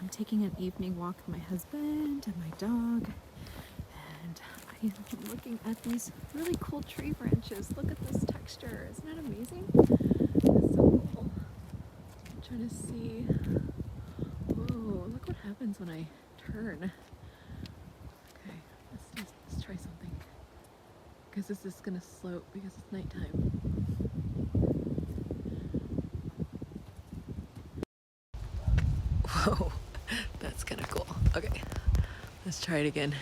I'm taking an evening walk with my husband and my dog, and I'm looking at these really cool tree branches. Look at this texture. Isn't that amazing? It's so cool. I'm trying to see. Whoa, look what happens when I turn. Okay, let's try something. Because this is gonna slope because it's nighttime. Whoa, that's kind of cool. Okay, let's try it again.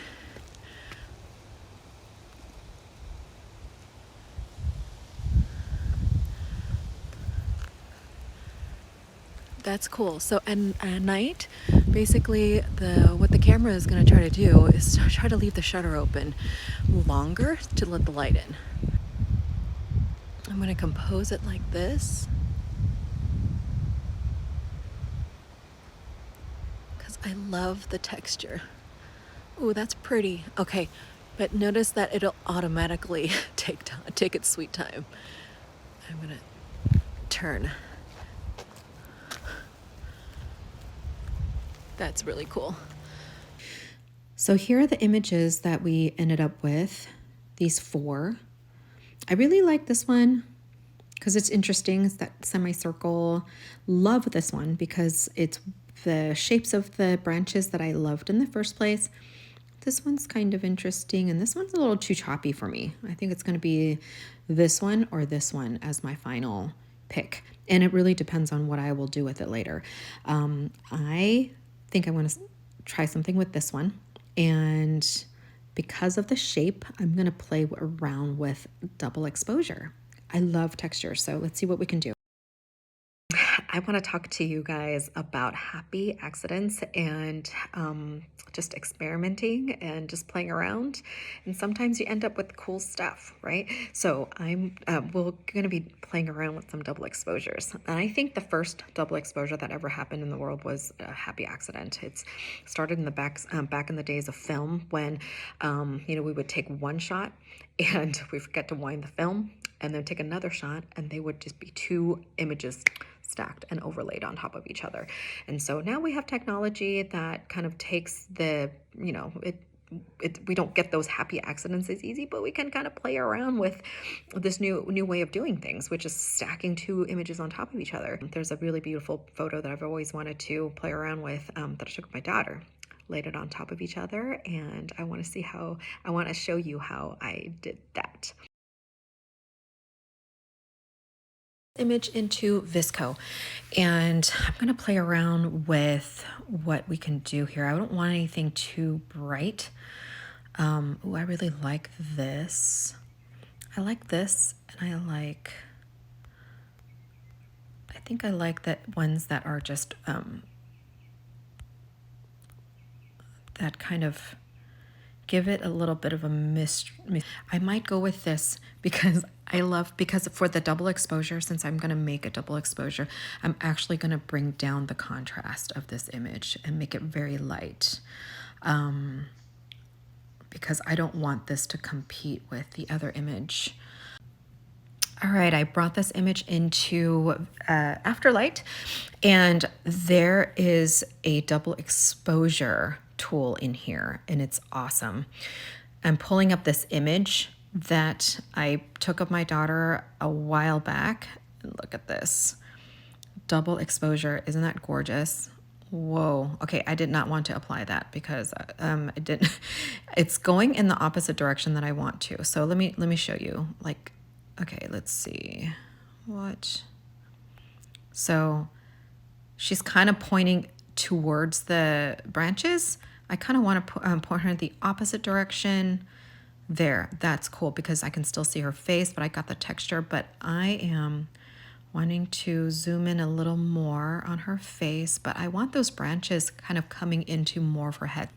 That's cool. So at night, basically what the camera is going to try to do is try to leave the shutter open longer to let the light in. I'm going to compose it like this because I love the texture. Ooh, that's pretty. Okay, but notice that it'll automatically take its sweet time. I'm going to turn. That's really cool. So here are the images that we ended up with, these 4. I really like this one because it's interesting. It's that semicircle. Love this one because it's the shapes of the branches that I loved in the first place. This one's kind of interesting, and this one's a little too choppy for me. I think it's going to be this one or this one as my final pick. And it really depends on what I will do with it later. I think I'm going to try something with this one. And because of the shape, I'm going to play around with double exposure. I love texture, so let's see what we can do. I want to talk to you guys about happy accidents and just experimenting and just playing around. And sometimes you end up with cool stuff, right? So we're going to be playing around with some double exposures. And I think the first double exposure that ever happened in the world was a happy accident. It's started in the back in the days of film when, we would take one shot and we forget to wind the film and then take another shot, and they would just be 2 images stacked and overlaid on top of each other. And so now we have technology that kind of takes the, we don't get those happy accidents as easy, but we can kind of play around with this new way of doing things, which is stacking 2 images on top of each other. There's a really beautiful photo that I've always wanted to play around with that I took with my daughter. Laid it on top of each other, and I want to show you how I did that. Image into VSCO, and I'm going to play around with what we can do here. I don't want anything too bright. I really like this. I like this, and I think I like that ones that are just that kind of give it a little bit of a mystery. I might go with this because for the double exposure, since I'm going to make a double exposure, I'm actually going to bring down the contrast of this image and make it very light. Because I don't want this to compete with the other image. All right, I brought this image into Afterlight, and there is a double exposure tool in here, and it's awesome. I'm pulling up this image that I took of my daughter a while back. Look at this. Double exposure. Isn't that gorgeous? Whoa. Okay, I did not want to apply that because it didn't. It's going in the opposite direction that I want to. So let me show you. Like, okay, let's see. What? So she's kind of pointing towards the branches. I kind of want to point her in the opposite direction. There, that's cool because I can still see her face, but I got the texture. But I am wanting to zoom in a little more on her face, but I want those branches kind of coming into more of her head.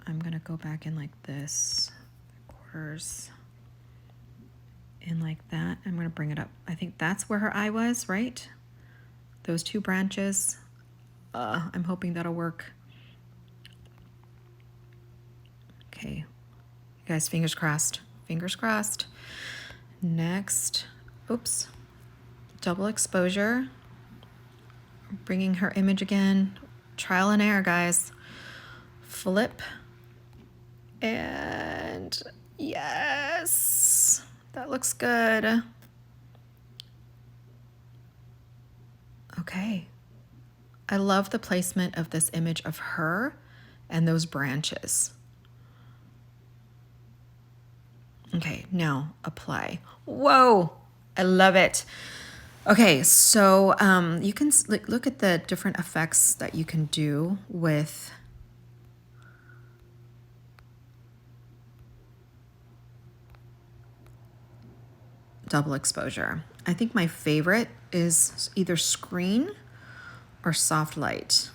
I'm gonna go back in like this, quarters, in like that. I'm gonna bring it up. I think that's where her eye was, right? Those 2 branches. I'm hoping that'll work. Okay, you guys, fingers crossed. Fingers crossed. Next, oops. Double exposure, bringing her image again Trial and error, guys. Flip. And yes, that looks good. Okay. I love the placement of this image of her and those branches. Okay, now apply. Whoa, I love it. Okay, so you can look at the different effects that you can do with double exposure. I think my favorite is either screen or soft light.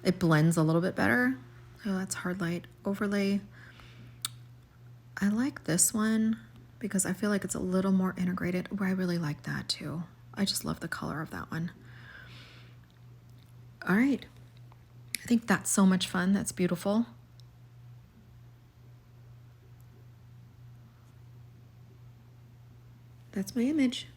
It blends a little bit better. Oh, that's hard light. Overlay. I like this one because I feel like it's a little more integrated. Oh, I really like that too. I just love the color of that one. All right. I think that's so much fun. That's beautiful. That's my image.